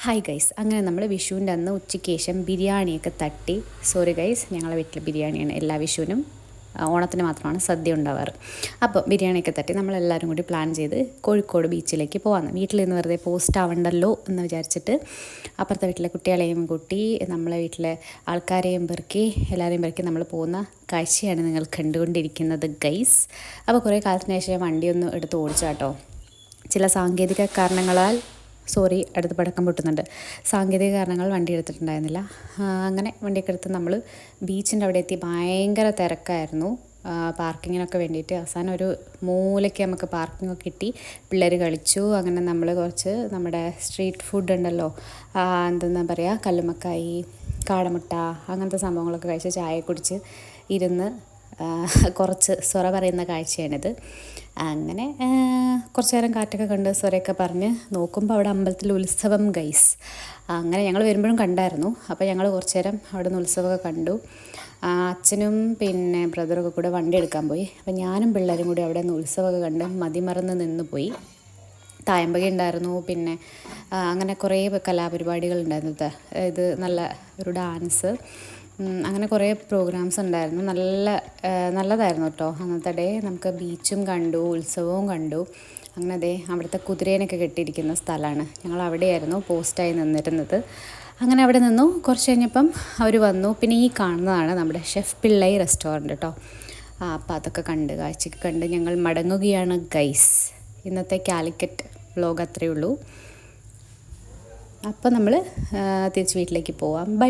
Hi guys, അങ്ങനെ നമ്മൾ വിഷുവിൻ്റെ അന്ന് ഉച്ചയ്ക്ക് ശേഷം ബിരിയാണിയൊക്കെ തട്ടി. സോറി ഗൈസ്, ഞങ്ങളെ വീട്ടിൽ ബിരിയാണിയാണ് എല്ലാ വിഷുവിനും. ഓണത്തിന് മാത്രമാണ് സദ്യ ഉണ്ടാവാറ്. അപ്പോൾ ബിരിയാണിയൊക്കെ തട്ടി നമ്മളെല്ലാവരും കൂടി പ്ലാൻ ചെയ്ത് കോഴിക്കോട് ബീച്ചിലേക്ക് പോകാമെന്ന്. വീട്ടിൽ നിന്ന് വെറുതെ പോസ്റ്റ് ആവണ്ടല്ലോ എന്ന് വിചാരിച്ചിട്ട് അപ്പുറത്തെ വീട്ടിലെ കുട്ടികളെയും കൂട്ടി നമ്മളെ വീട്ടിലെ ആൾക്കാരെയും പെറുക്കി എല്ലാവരെയും പെറുക്കി നമ്മൾ പോകുന്ന കാഴ്ചയാണ് നിങ്ങൾ കണ്ടുകൊണ്ടിരിക്കുന്നത് ഗൈസ്. അപ്പോൾ കുറേ കാലത്തിന് ശേഷം വണ്ടിയൊന്ന് എടുത്ത് ഓടിച്ചാട്ടോ. ചില സാങ്കേതിക കാരണങ്ങളാൽ അടുത്ത് പടക്കം പൊട്ടുന്നുണ്ട്. സാങ്കേതിക കാരണങ്ങൾ വണ്ടി എടുത്തിട്ടുണ്ടായിരുന്നില്ല. അങ്ങനെ വണ്ടിയൊക്കെ എടുത്ത് നമ്മൾ ബീച്ചിൻ്റെ അവിടെ എത്തി. ഭയങ്കര തിരക്കായിരുന്നു പാർക്കിങ്ങിനൊക്കെ വേണ്ടിയിട്ട്. അവസാനം ഒരു മൂലയ്ക്ക് നമുക്ക് പാർക്കിങ്ങൊക്കെ കിട്ടി. പിള്ളേർ കളിച്ചു. അങ്ങനെ നമ്മൾ കുറച്ച് നമ്മുടെ സ്ട്രീറ്റ് ഫുഡ് ഉണ്ടല്ലോ, എന്തെന്നാ പറയുക, കല്ലുമ്മക്കായി, കാടമുട്ട, അങ്ങനത്തെ സംഭവങ്ങളൊക്കെ കഴിച്ച് ചായ കുടിച്ച് ഇരുന്ന് കുറച്ച് സൊറ പറയുന്ന കാഴ്ചയാണിത്. അങ്ങനെ കുറച്ച് നേരം കാറ്റൊക്കെ കണ്ട് സൊറയൊക്കെ പറഞ്ഞ് നോക്കുമ്പോൾ അവിടെ അമ്പലത്തിൽ ഉത്സവം ഗൈസ്. അങ്ങനെ ഞങ്ങൾ വരുമ്പോഴും കണ്ടായിരുന്നു. അപ്പോൾ ഞങ്ങൾ കുറച്ച് നേരം അവിടെ നിന്ന് ഉത്സവമൊക്കെ കണ്ടു. അച്ഛനും പിന്നെ ബ്രദറൊക്കെ കൂടെ വണ്ടി എടുക്കാൻ പോയി. അപ്പോൾ ഞാനും പിള്ളേരും കൂടി അവിടെ നിന്ന് ഉത്സവമൊക്കെ കണ്ട് മതിമറന്ന് നിന്ന് പോയി. തായമ്പക ഉണ്ടായിരുന്നു, പിന്നെ അങ്ങനെ കുറേ കലാപരിപാടികളുണ്ടായിരുന്നു. ഇത് നല്ല ഒരു ഡാൻസ്, അങ്ങനെ കുറേ പ്രോഗ്രാംസ് ഉണ്ടായിരുന്നു. നല്ലതായിരുന്നു കേട്ടോ അന്നത്തെ ഡേ. നമുക്ക് ബീച്ചും കണ്ടു, ഉത്സവവും കണ്ടു. അങ്ങനെ അവിടുത്തെ കുതിരേനൊക്കെ കെട്ടിയിരിക്കുന്ന സ്ഥലമാണ്. ഞങ്ങൾ അവിടെയായിരുന്നു പോസ്റ്റായി നിന്നിരുന്നത്. അങ്ങനെ അവിടെ നിന്നു. കുറച്ച് കഴിഞ്ഞപ്പം അവർ വന്നു. പിന്നെ ഈ കാണുന്നതാണ് നമ്മുടെ ഷെഫ് പിള്ളൈ റെസ്റ്റോറൻറ്റ് കേട്ടോ. അപ്പോൾ അതൊക്കെ കാഴ്ചയൊക്കെ കണ്ട് ഞങ്ങൾ മടങ്ങുകയാണ് ഗൈസ്. ഇന്നത്തെ കാലിക്കറ്റ് വ്ലോഗ് അത്രയേ ഉള്ളൂ. അപ്പോൾ നമ്മൾ തിരിച്ച് വീട്ടിലേക്ക് പോവാം. ബൈ.